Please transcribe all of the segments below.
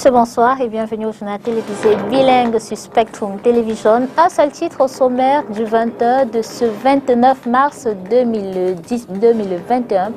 tous et bonsoir et bienvenue au journal télévisé bilingue sur Spectrum Television. Un seul titre au sommaire du 20h de ce 29 mars 2021.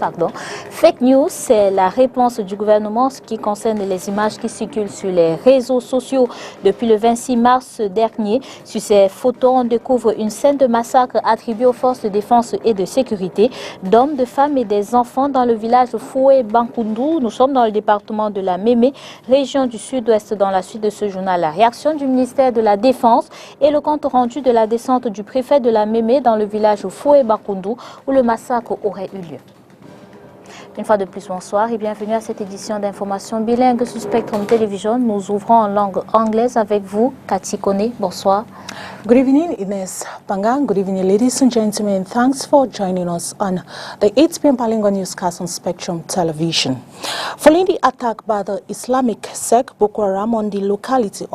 Fake news, c'est la réponse du gouvernement en ce qui concerne les images qui circulent sur les réseaux sociaux depuis le 26 mars dernier. Sur ces photos, on découvre une scène de massacre attribuée aux forces de défense et de sécurité d'hommes, de femmes et des enfants dans le village Foué-Bankoundou. Nous sommes dans le département de la Mémé, région du sud-ouest. Dans la suite de ce journal, la réaction du ministère de la Défense et le compte rendu de la descente du préfet de la Mémé dans le village Foué-Bankoundou où le massacre aurait eu lieu. Une fois de plus, bonsoir et bienvenue à cette édition d'information bilingue sur Spectrum Television. Nous ouvrons en langue anglaise avec vous, Cathy Kone. Bonsoir. Good evening, Ines Pangang. Good evening, ladies and gentlemen. Thanks for joining us on the 8 p.m. Bilingual newscast on Spectrum Television. Following the attack by the Islamic sect Boko Haram on the locality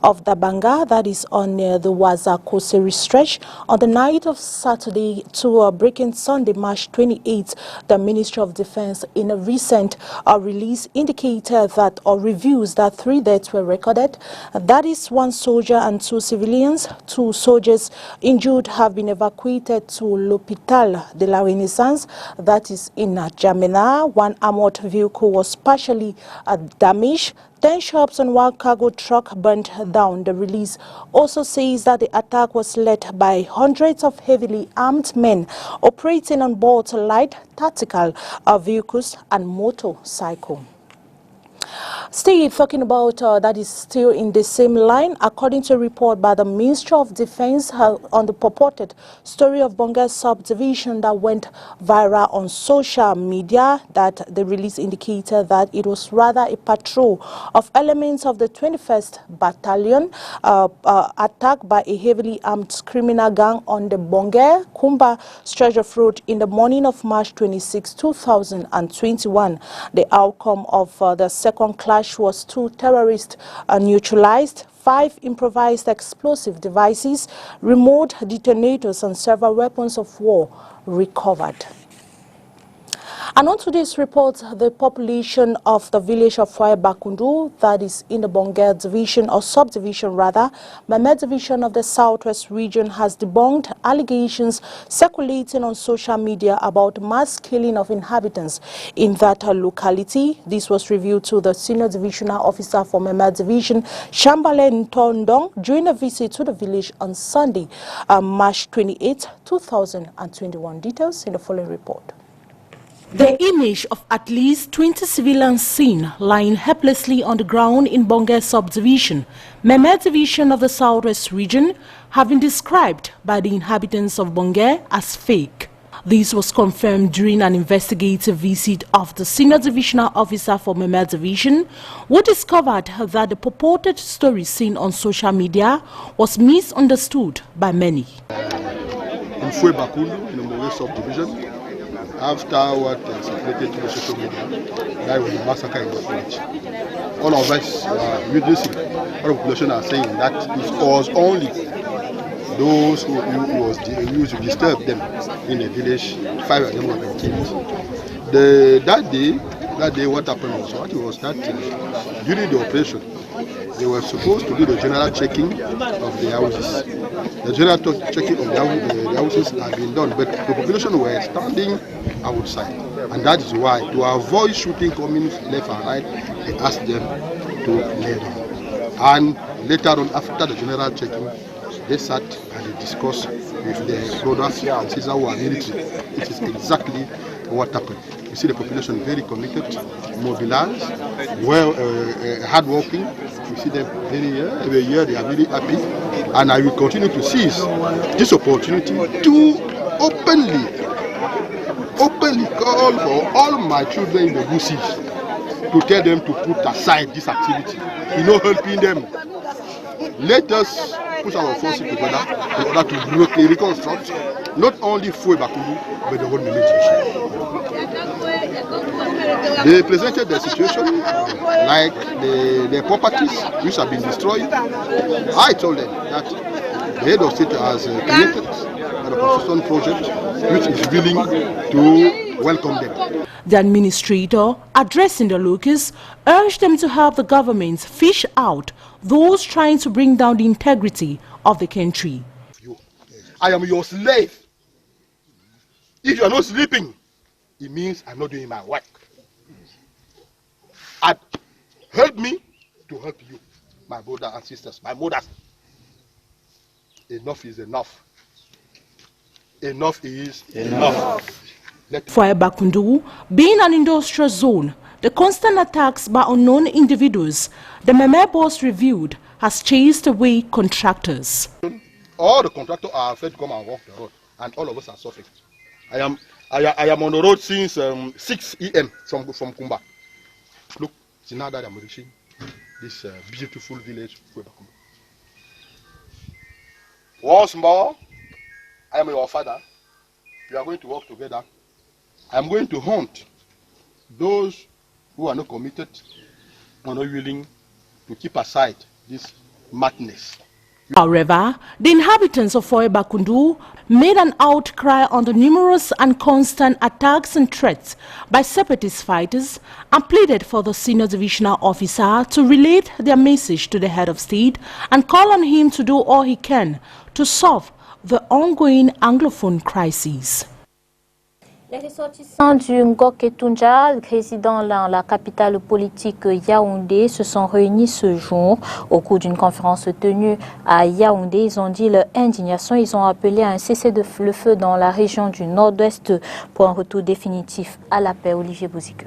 of the Banga, that is on the Waza Koseri stretch, on the night of Saturday to breaking Sunday, March 28th, the Ministry of Defense in a recent release indicated that or reviews that 3 deaths were recorded. That is 1 soldier and 2 civilians. 2 soldiers injured have been evacuated to l'Hôpital de la Renaissance, that is in Jamena. 1 armored vehicle was partially damaged. 10 shops and 1 cargo truck burnt down. The release also says that the attack was led by hundreds of heavily armed men operating on board light tactical vehicles and motorcycles. Steve, talking about that is still in the same line, according to a report by the Ministry of Defense on the purported story of Bonga subdivision that went viral on social media, that the release indicated that it was rather a patrol of elements of the 21st Battalion attacked by a heavily armed criminal gang on the Bonga Kumba stretch of road in the morning of March 26, 2021. The outcome of the second clash was 2 terrorists neutralized, 5 improvised explosive devices, remote detonators and several weapons of war recovered. And on today's report, the population of the village of Foué-Bankoundou, that is in the Bonga division or subdivision rather, Meme division of the Southwest region, has debunked allegations circulating on social media about mass killing of inhabitants in that locality. This was revealed to the senior divisional officer for Meme division, Shambale Ntondong, during a visit to the village on Sunday, March 28, 2021. Details in the following report. The image of at least 20 civilians seen lying helplessly on the ground in Bonga subdivision, Meme division of the Southwest region, have been described by the inhabitants of Bonga as fake. This was confirmed during an investigative visit of the senior divisional officer for Meme division, who discovered that the purported story seen on social media was misunderstood by many. In Foué-Bankoundou, in the Bonga subdivision, after what circulated to the social media, that was a massacre in the village. All of us are witnessing, all the population are saying that it was only those who used to disturb them in the village, 5 of them were killed. That day what happened was that during the operation, they were supposed to do the general checking of the houses. The general checking of the houses had been done, but the population were standing outside. And that is why, to avoid shooting coming left and right, they asked them to lay down. And later on, after the general checking, they sat and they discussed with their brothers and sisters who are military. It is exactly what happened. You see the population very committed, mobilized, hardworking. You see them every year they are very happy. And I will continue to seize this opportunity to openly call for all my children in the bushes to tell them to put aside this activity, helping them. Let us put our forces together in order to reconstruct not only Foué-Bankoundou but the whole Meme division. They presented the situation like the properties which have been destroyed. I told them that the head of state has created a construction project which is willing to welcome them. The administrator, addressing the locusts, urged them to help the government fish out those trying to bring down the integrity of the country. I am your slave. If you are not sleeping, it means I'm not doing my work. Help me to help you, my brothers and sisters, my mothers. Enough is enough. Enough is enough. For Bakundu, being an industrial zone, the constant attacks by unknown individuals, the Meme boss reviewed, has chased away contractors. All the contractors are afraid to come and walk the road, and all of us are suffering. I am on the road since 6 a.m. from Kumba. Look, it's now that I'm reaching this beautiful village. Once more, I am your father. We are going to work together. I am going to hunt those who are not committed, are not willing to keep aside this madness. However, the inhabitants of Bakundu made an outcry on the numerous and constant attacks and threats by separatist fighters and pleaded for the senior divisional officer to relate their message to the head of state and call on him to do all he can to solve the ongoing Anglophone crisis. Les ressortissants du Ngok-Etunja, résidant dans la capitale politique Yaoundé, se sont réunis ce jour. Au cours d'une conférence tenue à Yaoundé, ils ont dit leur indignation. Ils ont appelé à un cessez-le-feu dans la région du nord-ouest pour un retour définitif à la paix. Olivier Bouzique.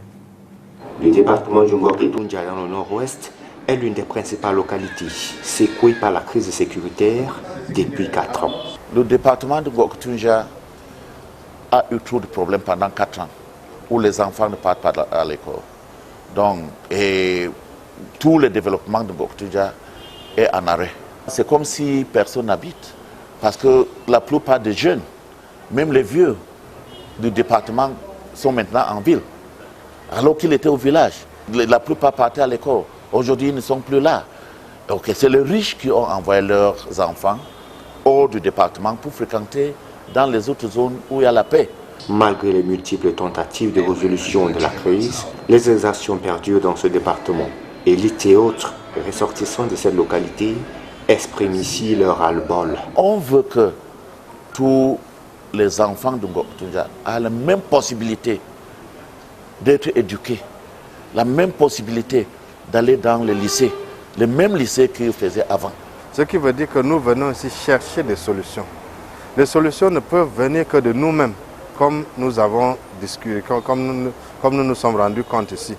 Le département du Ngok-Etunja dans le nord-ouest est l'une des principales localités secouées par la crise sécuritaire depuis 4 ans. Le département de Ngok-Etunja a eu trop de problèmes pendant 4 ans, où les enfants ne partent pas à l'école. Donc, tout le développement de Ngok-Etunja est en arrêt. C'est comme si personne n'habite, parce que la plupart des jeunes, même les vieux du département, sont maintenant en ville, alors qu'ils étaient au village. La plupart partaient à l'école. Aujourd'hui, ils ne sont plus là. Donc, c'est les riches qui ont envoyé leurs enfants hors du département pour fréquenter dans les autres zones où il y a la paix. Malgré les multiples tentatives de résolution de la crise, les exactions perdurent dans ce département. Élites et autres ressortissants de cette localité expriment ici leur ras-le-bol. On veut que tous les enfants de Ngok-Etunja aient la même possibilité d'être éduqués, la même possibilité d'aller dans le lycée, le même lycée qu'ils faisaient avant. Ce qui veut dire que nous venons ici chercher des solutions. Les solutions ne peuvent venir que de nous-mêmes, comme nous avons discuté, comme nous nous sommes rendus compte ici.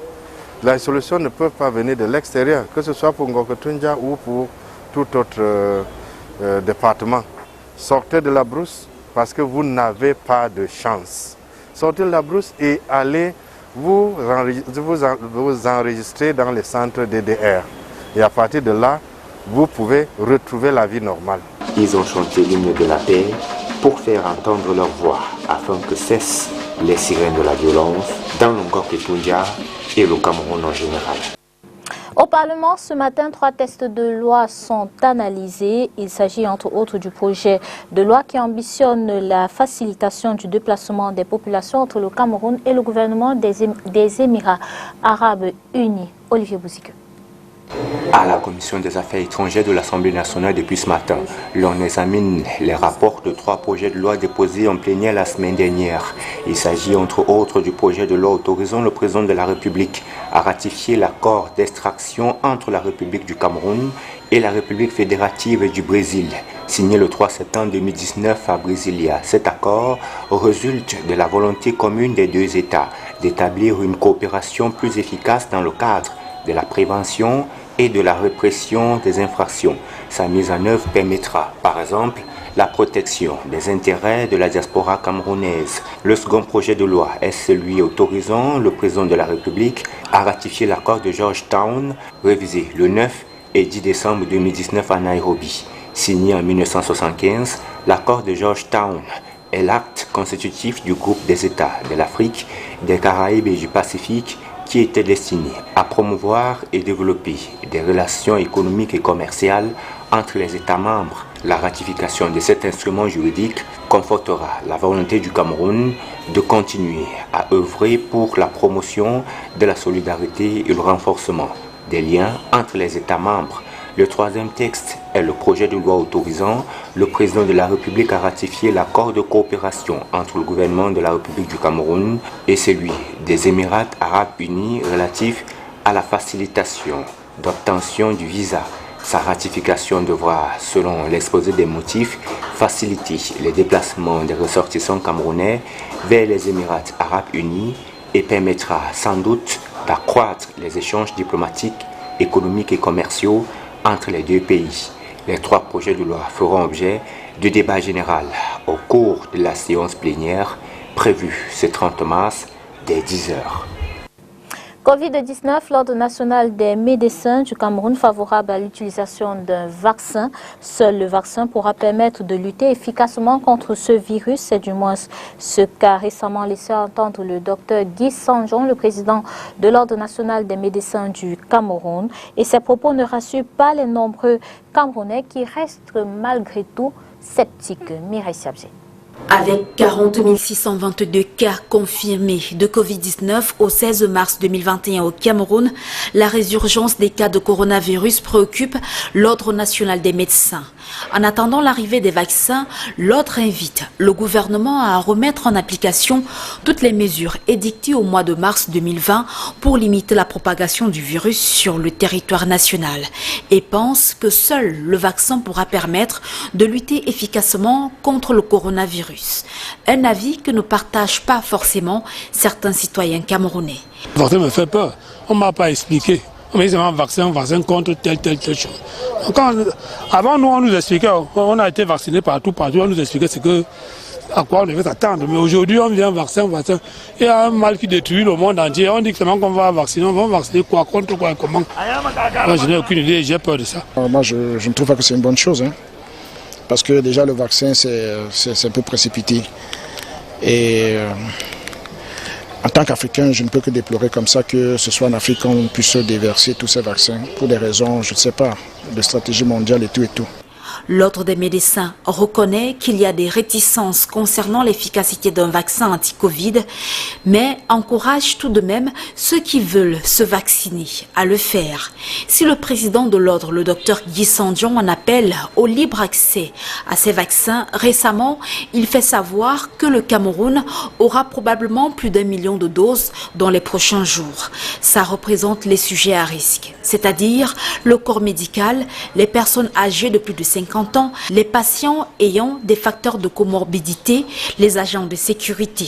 Les solutions ne peuvent pas venir de l'extérieur, que ce soit pour Ngok-Etunja ou pour tout autre département. Sortez de la brousse parce que vous n'avez pas de chance. Sortez de la brousse et allez vous enregistrer dans les centres DDR. Et à partir de là, vous pouvez retrouver la vie normale. Ils ont chanté l'hymne de la paix pour faire entendre leur voix afin que cessent les sirènes de la violence dans le Ngok-Etunja et le Cameroun en général. Au Parlement, ce matin, 3 textes de loi sont analysés. Il s'agit entre autres du projet de loi qui ambitionne la facilitation du déplacement des populations entre le Cameroun et le gouvernement des Émirats arabes unis. Olivier Bouzique. À la Commission des affaires étrangères de l'Assemblée nationale depuis ce matin, l'on examine les rapports de 3 projets de loi déposés en plénière la semaine dernière. Il s'agit entre autres du projet de loi autorisant le président de la République à ratifier l'accord d'extraction entre la République du Cameroun et la République fédérative du Brésil, signé le 3 septembre 2019 à Brasilia. Cet accord résulte de la volonté commune des 2 États d'établir une coopération plus efficace dans le cadre de la prévention et de la répression des infractions. Sa mise en œuvre permettra, par exemple, la protection des intérêts de la diaspora camerounaise. Le second projet de loi est celui autorisant le président de la République à ratifier l'accord de Georgetown, révisé le 9 et 10 décembre 2019 à Nairobi. Signé en 1975, l'accord de Georgetown est l'acte constitutif du groupe des États de l'Afrique, des Caraïbes et du Pacifique qui était destiné à promouvoir et développer des relations économiques et commerciales entre les États membres. La ratification de cet instrument juridique confortera la volonté du Cameroun de continuer à œuvrer pour la promotion de la solidarité et le renforcement des liens entre les États membres. Le troisième texte est le projet de loi autorisant le président de la République à ratifier l'accord de coopération entre le gouvernement de la République du Cameroun et celui des Émirats arabes unis relatif à la facilitation d'obtention du visa. Sa ratification devra, selon l'exposé des motifs, faciliter les déplacements des ressortissants camerounais vers les Émirats arabes unis et permettra sans doute d'accroître les échanges diplomatiques, économiques et commerciaux entre les deux pays. Les trois projets de loi feront objet de débat général au cours de la séance plénière prévue ce 30 mars dès 10 heures. Covid-19, l'Ordre national des médecins du Cameroun favorable à l'utilisation d'un vaccin. Seul le vaccin pourra permettre de lutter efficacement contre ce virus. C'est du moins ce qu'a récemment laissé entendre le docteur Guy Sanjon, le président de l'Ordre national des médecins du Cameroun. Et ces propos ne rassurent pas les nombreux Camerounais qui restent malgré tout sceptiques. Mireille Siabzé. Avec 40 622 cas confirmés de Covid-19 au 16 mars 2021 au Cameroun, la résurgence des cas de coronavirus préoccupe l'Ordre national des médecins. En attendant l'arrivée des vaccins, l'Ordre invite le gouvernement à remettre en application toutes les mesures édictées au mois de mars 2020 pour limiter la propagation du virus sur le territoire national et pense que seul le vaccin pourra permettre de lutter efficacement contre le coronavirus. Un avis que ne partagent pas forcément certains citoyens camerounais. Le vaccin me fait peur. On ne m'a pas expliqué. On m'a dit un vaccin contre telle chose. Avant, nous, on nous expliquait, on a été vaccinés partout, on nous expliquait à quoi on devait s'attendre. Mais aujourd'hui, on vient vaccin. Il y a un mal qui détruit le monde entier. On dit que seulement qu'on va vacciner. On va vacciner quoi, contre quoi et comment? Moi, je n'ai aucune idée, j'ai peur de ça. Moi, je ne trouve pas que c'est une bonne chose. Parce que déjà, le vaccin, c'est un peu précipité. Et en tant qu'Africain, je ne peux que déplorer comme ça que ce soit en Afrique qu'on puisse déverser tous ces vaccins pour des raisons, je ne sais pas, de stratégie mondiale et tout et tout. L'Ordre des médecins reconnaît qu'il y a des réticences concernant l'efficacité d'un vaccin anti-Covid, mais encourage tout de même ceux qui veulent se vacciner à le faire. Si le président de l'Ordre, le docteur Guy Sanjon, en appelle au libre accès à ces vaccins, récemment, il fait savoir que le Cameroun aura probablement plus d'1 million de doses dans les prochains jours. Ça représente les sujets à risque, c'est-à-dire le corps médical, les personnes âgées de plus de 50 ans, les patients ayant des facteurs de comorbidité, les agents de sécurité.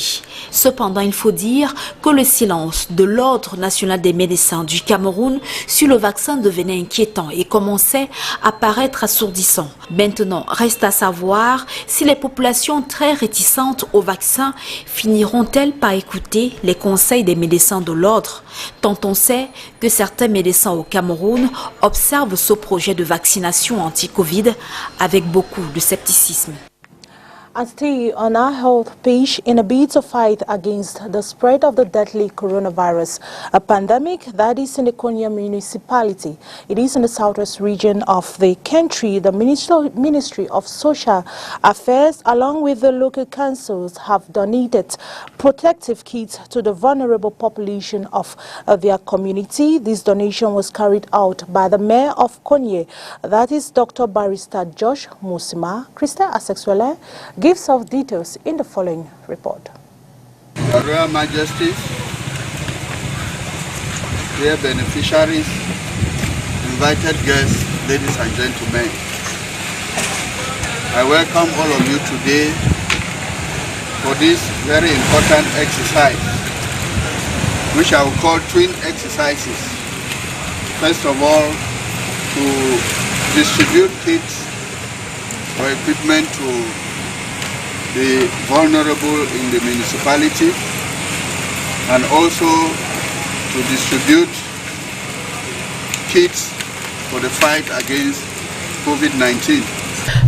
Cependant, il faut dire que le silence de l'Ordre national des médecins du Cameroun sur le vaccin devenait inquiétant et commençait à paraître assourdissant. Maintenant, reste à savoir si les populations très réticentes au vaccin finiront-elles par écouter les conseils des médecins de l'Ordre, tant on sait que certains médecins au Cameroun observent ce projet de vaccination anti-Covid avec beaucoup de scepticisme. And stay on our health page in a bid to fight against the spread of the deadly coronavirus, a pandemic that is in the Konya municipality. It is in the southwest region of the country. The Ministry of Social Affairs, along with the local councils, have donated protective kits to the vulnerable population of their community. This donation was carried out by the mayor of Konya, that is Dr. Barrister Josh Musima. Christa Asexwele gives us details in the following report. Your Royal Majesties, dear beneficiaries, invited guests, ladies and gentlemen, I welcome all of you today for this very important exercise, which I will call twin exercises. First of all, to distribute kits or equipment to the vulnerable in the municipality, and also to distribute kits for the fight against COVID-19.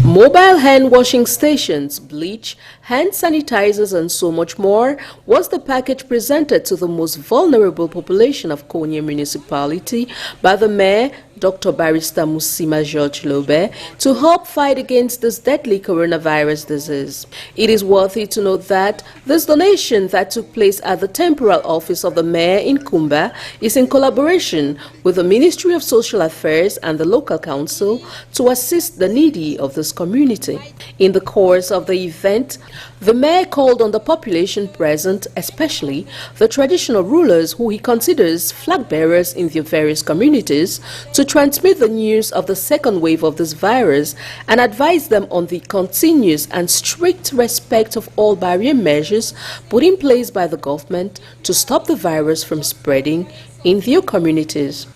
Mobile hand washing stations, bleach, hand sanitizers and so much more was the package presented to the most vulnerable population of Konya municipality by the mayor, Dr. Barrister Musima George Lobe, to help fight against this deadly coronavirus disease. It is worthy to note that this donation that took place at the temporal office of the mayor in Kumba is in collaboration with the Ministry of Social Affairs and the local council to assist the needy of this community. In the course of the event, the mayor called on the population present, especially the traditional rulers who he considers flag bearers in their various communities, to transmit the news of the second wave of this virus and advise them on the continuous and strict respect of all barrier measures put in place by the government to stop the virus from spreading in their communities.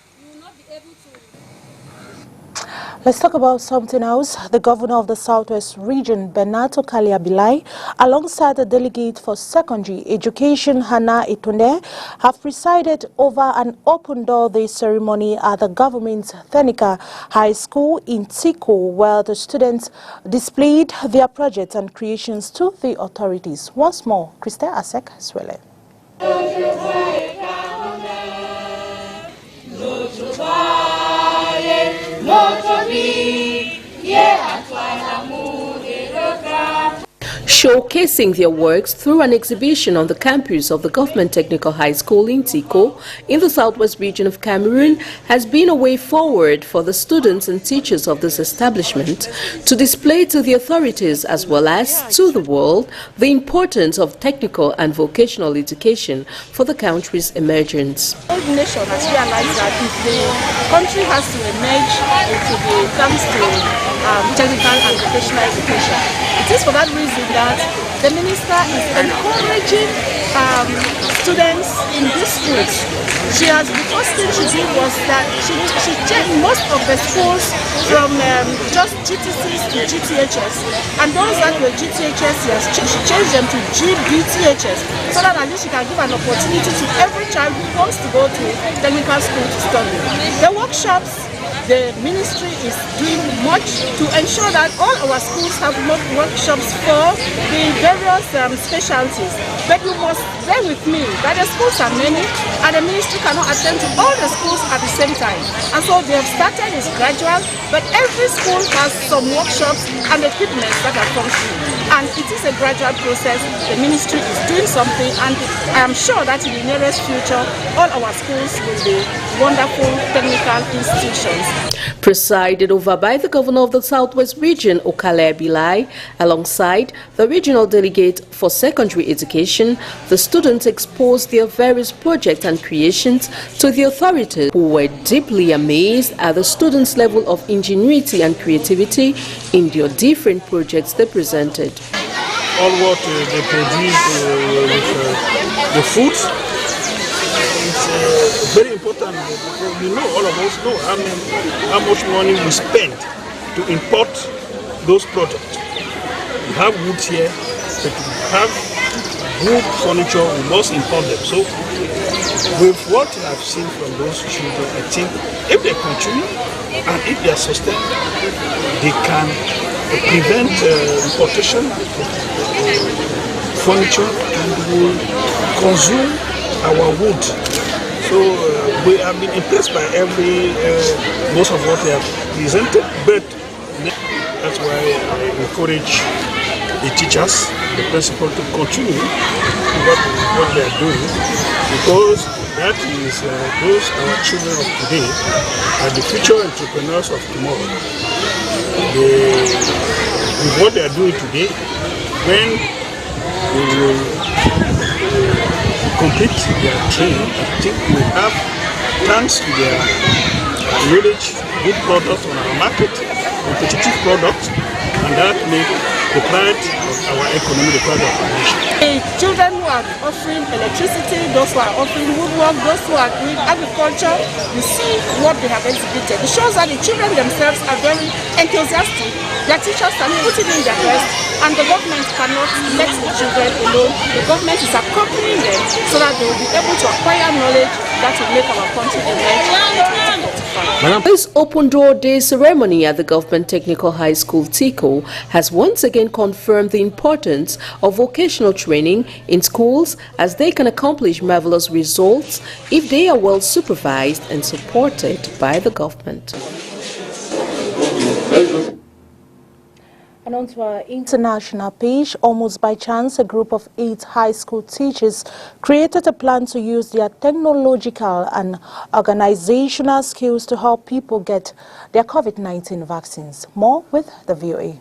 Let's talk about something else. The governor of the Southwest region, Benato Kaliabilai, alongside the delegate for secondary education, Hannah Itunde, have presided over an open door day ceremony at the government's Thenica High School in Tiko, where the students displayed their projects and creations to the authorities. Once more, Christelle Asek Swele. Showcasing their works through an exhibition on the campus of the Government Technical High School in Tiko, in the southwest region of Cameroon, has been a way forward for the students and teachers of this establishment to display to the authorities as well as to the world the importance of technical and vocational education for the country's emergence. The whole nation has realized that if the country has to emerge into the terms to technical and vocational education, it is for that reason that the minister is encouraging students in these schools. The first thing she did was that she changed most of the schools from just GTCs to GTHS, and those that were GTHS, she changed them to GBTHS, so that at least she can give an opportunity to every child who wants to go to technical school to study. The workshops, the ministry is doing much to ensure that all our schools have workshops for the various specialties. But you must bear with me that the schools are many and the ministry cannot attend to all the schools at the same time. And so they have started, it's gradual, but every school has some workshops and equipment that are functioning. And it is a gradual process. The ministry is doing something, and I am sure that in the nearest future, all our schools will be wonderful technical institutions. Presided over by the governor of the Southwest region, Okale Bilai, alongside the regional delegate for secondary education, the students exposed their various projects and creations to the authorities, who were deeply amazed at the students' level of ingenuity and creativity in their different projects they presented. All what they produce with the foods, it's very important. You know, all of us know how much money we spend to import those products. We have wood here, but we have good furniture, we must import them. So with what I've seen from those children, I think if they continue and if they are sustained, they can prevent importation of furniture and will consume our wood. So we have been impressed by most of what they have presented, but that's why I encourage the teachers, the principal, to continue what they are doing, because that is those our children of today are the future entrepreneurs of tomorrow. With what they are doing today, when they will complete their training, I think we have, thanks to their knowledge, good products on our market, competitive products, and that make the pride of our economy, the pride of our nation. The children who are offering electricity, those who are offering woodwork, those who are doing agriculture, you see what they have exhibited. It shows that the children themselves are very entertaining. enthusiastic, their teachers can put it in their breast, and the government cannot let the children alone. The government is accompanying them so that they will be able to acquire knowledge that will make our country emerge in 2045. This Open Door Day ceremony at the Government Technical High School, TICO, has once again confirmed the importance of vocational training in schools, as they can accomplish marvelous results if they are well supervised and supported by the government. And on to our international page, almost by chance, a group of 8 high school teachers created a plan to use their technological and organizational skills to help people get their COVID-19 vaccines. More with the VOA.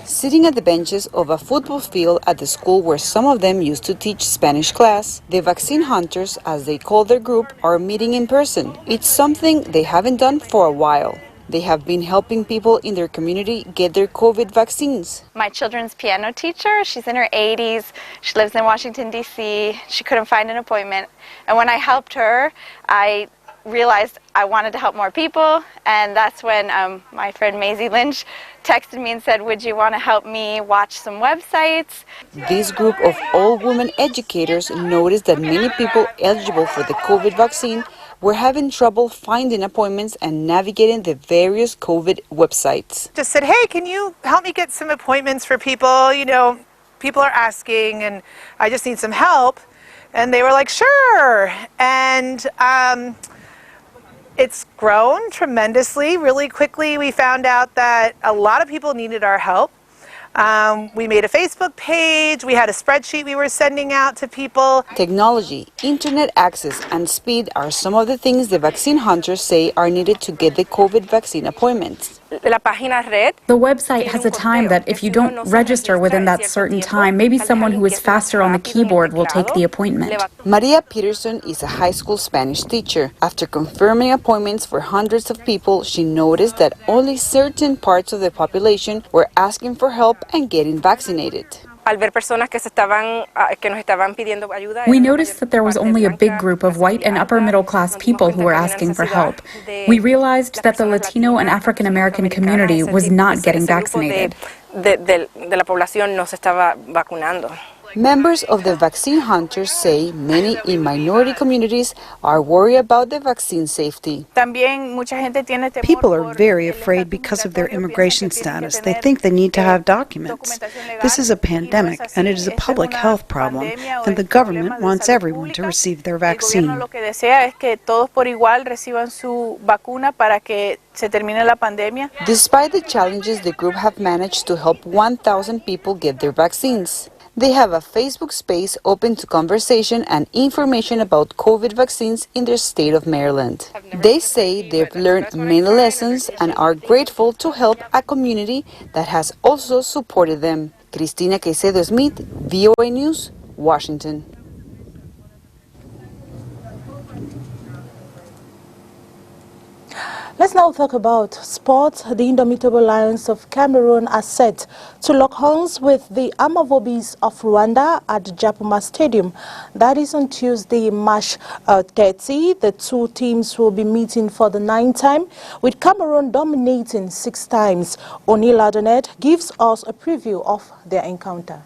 Sitting at the benches of a football field at the school where some of them used to teach Spanish class, the vaccine hunters, as they call their group, are meeting in person. It's something they haven't done for a while. They have been helping people in their community get their COVID vaccines. My children's piano teacher, she's in her 80s. She lives in Washington, D.C. She couldn't find an appointment. And when I helped her, I realized I wanted to help more people. And that's when my friend Maisie Lynch texted me and said, would you want to help me watch some websites? This group of all-women educators noticed that many people eligible for the COVID vaccine were having trouble finding appointments and navigating the various COVID websites. Just said, hey, can you help me get some appointments for people? You know, people are asking and I just need some help. And they were like, sure. And it's grown tremendously. Really quickly, we found out that a lot of people needed our help. We made a Facebook page, we had a spreadsheet we were sending out to people. Technology, internet access, and speed are some of the things the vaccine hunters say are needed to get the COVID vaccine appointments. The website has a time that if you don't register within that certain time, maybe someone who is faster on the keyboard will take the appointment. Maria Peterson is a high school Spanish teacher. After confirming appointments for hundreds of people, she noticed that only certain parts of the population were asking for help and getting vaccinated. We noticed that there was only a big group of white and upper middle class people who were asking for help. We realized that the Latino and African American community was not getting vaccinated. Members of the vaccine hunters say many in minority communities are worried about the vaccine safety. People are very afraid because of their immigration status. They think they need to have documents. This is a pandemic and it is a public health problem, and the government wants everyone to receive their vaccine. Despite the challenges, the group have managed to help 1,000 people get their vaccines. They have a Facebook space open to conversation and information about COVID vaccines in their state of Maryland. They say they've learned many lessons and are grateful to help a community that has also supported them. Cristina Caicedo Smith, VOA News, Washington. Let's now talk about sports. The indomitable Lions of Cameroon are set to lock horns with the Amavobis of Rwanda at the Japoma Stadium. That is on Tuesday, March 30. The two teams will be meeting for the 9th time, with Cameroon dominating 6 times. O'Neill Adonet gives us a preview of their encounter.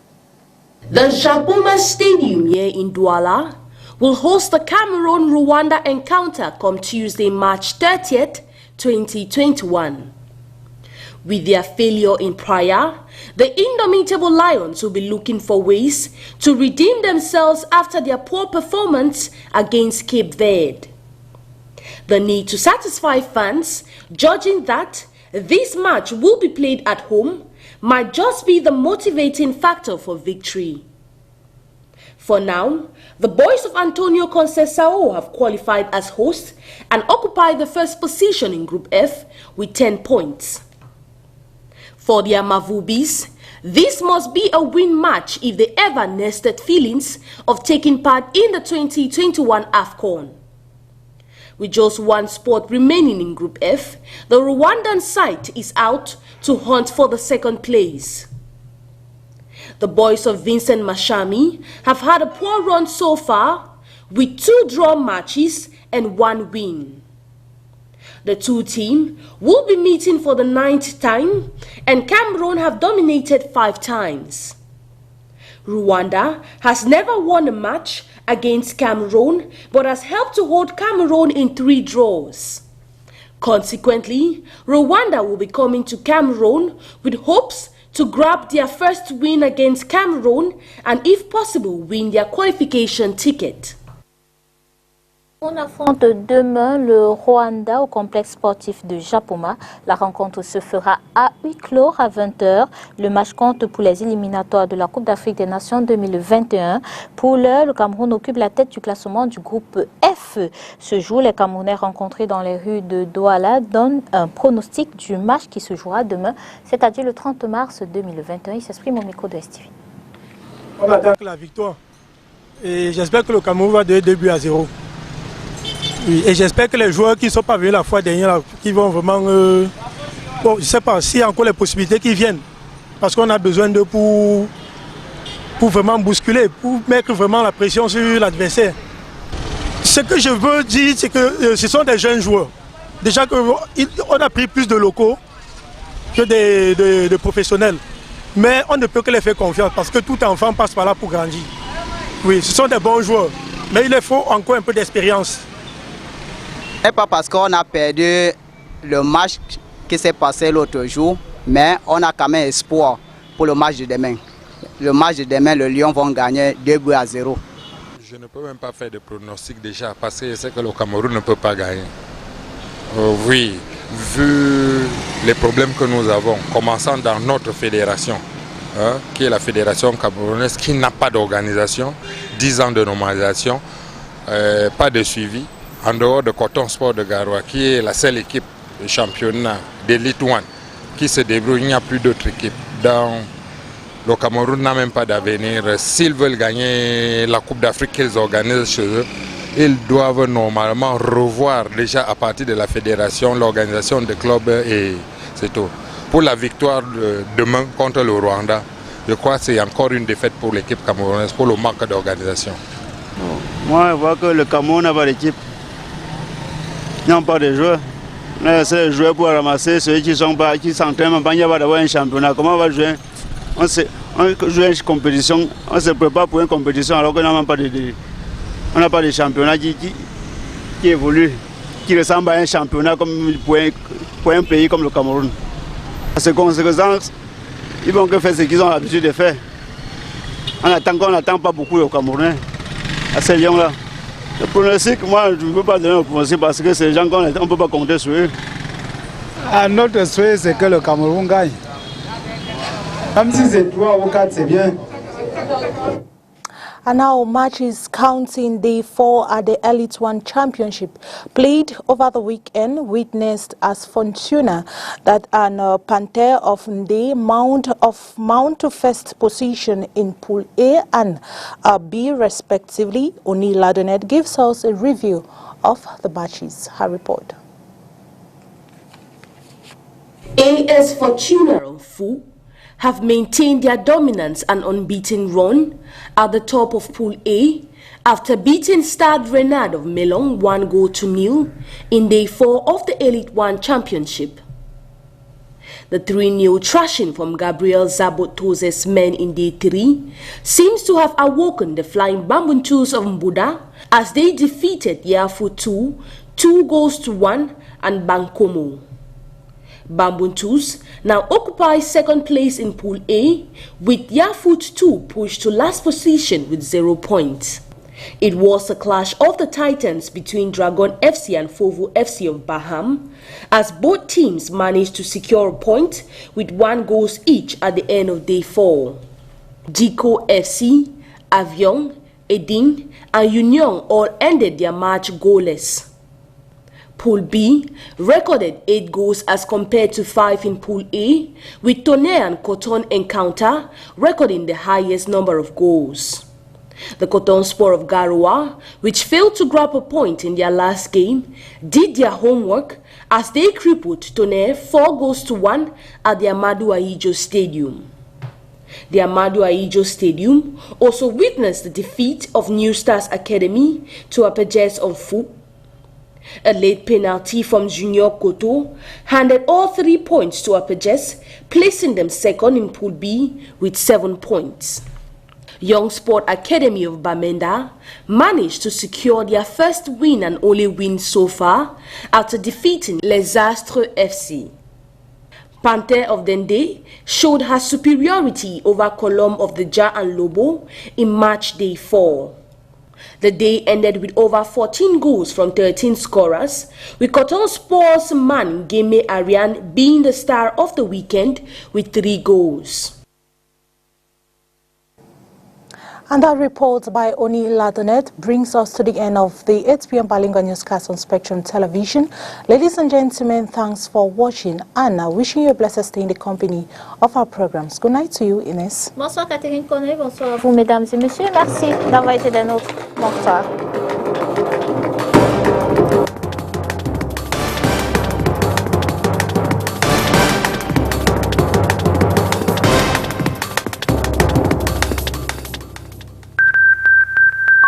The Japoma Stadium here in Douala will host the Cameroon-Rwanda encounter come Tuesday, March 30th, 2021. With their failure in prior, the indomitable Lions will be looking for ways to redeem themselves after their poor performance against Cape Verde. The need to satisfy fans, judging that this match will be played at home, might just be the motivating factor for victory. For now, the boys of Antonio Conceição have qualified as hosts and occupy the first position in Group F with 10 points. For the Amavubis, this must be a win match if they ever nested feelings of taking part in the 2021 AFCON. With just one spot remaining in Group F, the Rwandan side is out to hunt for the second place. The boys of Vincent Mashami have had a poor run so far, with 2 draw matches and 1 win. The two teams will be meeting for the 9th time, and Cameroon have dominated 5 times. Rwanda has never won a match against Cameroon, but has helped to hold Cameroon in 3 draws. Consequently, Rwanda will be coming to Cameroon with hopes to grab their first win against Cameroon and, if possible, win their qualification ticket. On affronte demain le Rwanda au complexe sportif de Japoma. La rencontre se fera à huis clos à 20h. Le match compte pour les éliminatoires de la Coupe d'Afrique des Nations 2021. Pour l'heure, le Cameroun occupe la tête du classement du groupe F. Ce jour, les Camerounais rencontrés dans les rues de Douala donnent un pronostic du match qui se jouera demain, c'est-à-dire le 30 mars 2021. Il s'exprime au micro de STV. On attend la victoire et j'espère que le Cameroun va donner 2 buts à 0. Oui, et j'espère que les joueurs qui ne sont pas venus la fois dernière, qui vont vraiment... bon, je ne sais pas s'il y a encore les possibilités qui viennent. Parce qu'on a besoin d'eux pour vraiment bousculer, pour mettre vraiment la pression sur l'adversaire. Ce que je veux dire, c'est que ce sont des jeunes joueurs. Déjà qu'on a pris plus de locaux que des professionnels. Mais on ne peut que les faire confiance parce que tout enfant passe par là pour grandir. Oui, ce sont des bons joueurs. Mais il leur faut encore un peu d'expérience. Et pas parce qu'on a perdu le match qui s'est passé l'autre jour, mais on a quand même espoir pour le match de demain. Le match de demain, le Lion vont gagner 2 buts à 0. Je ne peux même pas faire de pronostic déjà parce que je sais que le Cameroun ne peut pas gagner. Oui, vu les problèmes que nous avons, commençant dans notre fédération, qui est la fédération camerounaise, qui n'a pas d'organisation, 10 ans de normalisation, pas de suivi. En dehors de Coton Sport de Garoua, qui est la seule équipe de championnat d'Elite 1 qui se débrouille, il n'y a plus d'autres équipes. Donc, le Cameroun n'a même pas d'avenir. S'ils veulent gagner la Coupe d'Afrique qu'ils organisent chez eux, ils doivent normalement revoir déjà à partir de la fédération l'organisation des clubs et c'est tout. Pour la victoire de demain contre le Rwanda, je crois que c'est encore une défaite pour l'équipe camerounaise, pour le manque d'organisation. Moi, je vois que le Cameroun n'a pas d'équipe. Ils n'ont pas de joueurs. C'est les joueurs pour ramasser ceux qui sont pas, qui s'entraînent, il n'y a pas d'avoir un championnat. Comment on va jouer? On joue une compétition, on se prépare pour une compétition alors qu'on n'a pas de championnat qui évolue, qui ressemble à un championnat comme pour un pays comme le Cameroun. Ces conséquences, ils vont que faire ce qu'ils ont l'habitude de faire. On n'attend pas beaucoup aux Camerounais, à ces lions-là. Le pronostic, moi, je ne peux pas donner le pronostic parce que c'est des gens qu'on ne peut pas compter sur eux. Notre souhait, c'est que le Cameroun gagne. Même si c'est 3 ou 4, c'est bien. And now matches counting day 4 at the Elite One Championship played over the weekend witnessed as Fortuna that an Panther of Nde mount to first position in Pool A and B respectively. Oni Ladonet gives us a review of the matches. Her report. AS Fortuna and Fu have maintained their dominance and unbeaten run at the top of Pool A after beating Stade Renard of Melon 1-0 in day 4 of the Elite One Championship. The 3-0 thrashing from Gabriel Zabotose's men in day 3 seems to have awoken the Flying Bambuntus of Mbuda as they defeated Yafu 2-1 and Bankomo. Bambuntus now occupies second place in Pool A, with Yafut 2 pushed to last position with 0 points. It was a clash of the titans between Dragon FC and Fovu FC of Baham, as both teams managed to secure a point with 1 goal each at the end of day 4. Diko FC, Avion, Edin and Union all ended their match goalless. Pool B recorded 8 goals as compared to 5 in Pool A, with Tonnerre and Coton Encounter recording the highest number of goals. The Coton Sport of Garoua, which failed to grab a point in their last game, did their homework as they crippled Tonnerre 4-1 at the Amadou Ahidjo Stadium. The Amadou Ahidjo Stadium also witnessed the defeat of New Stars Academy to Apajes of Fu. A late penalty from Junior Koto handed all 3 points to Apajes, placing them second in Pool B with 7 points. Young Sport Academy of Bamenda managed to secure their first win and only win so far after defeating Les Astres FC. Panther of Dende showed her superiority over Colombe of the Ja and Lobo in match day 4. The day ended with over 14 goals from 13 scorers, with Coton Sports man Game Ariane being the star of the weekend with 3 goals. And that report by Oni Ladonet brings us to the end of the 8 p.m. bilingual newscast on Spectrum Television. Ladies and gentlemen, thanks for watching and wishing you a blessed stay in the company of our programs. Good night to you, Ines. Bonsoir Catherine Connet, bonsoir à vous mesdames et messieurs. Merci d'avoir été des nôtres. Bonsoir.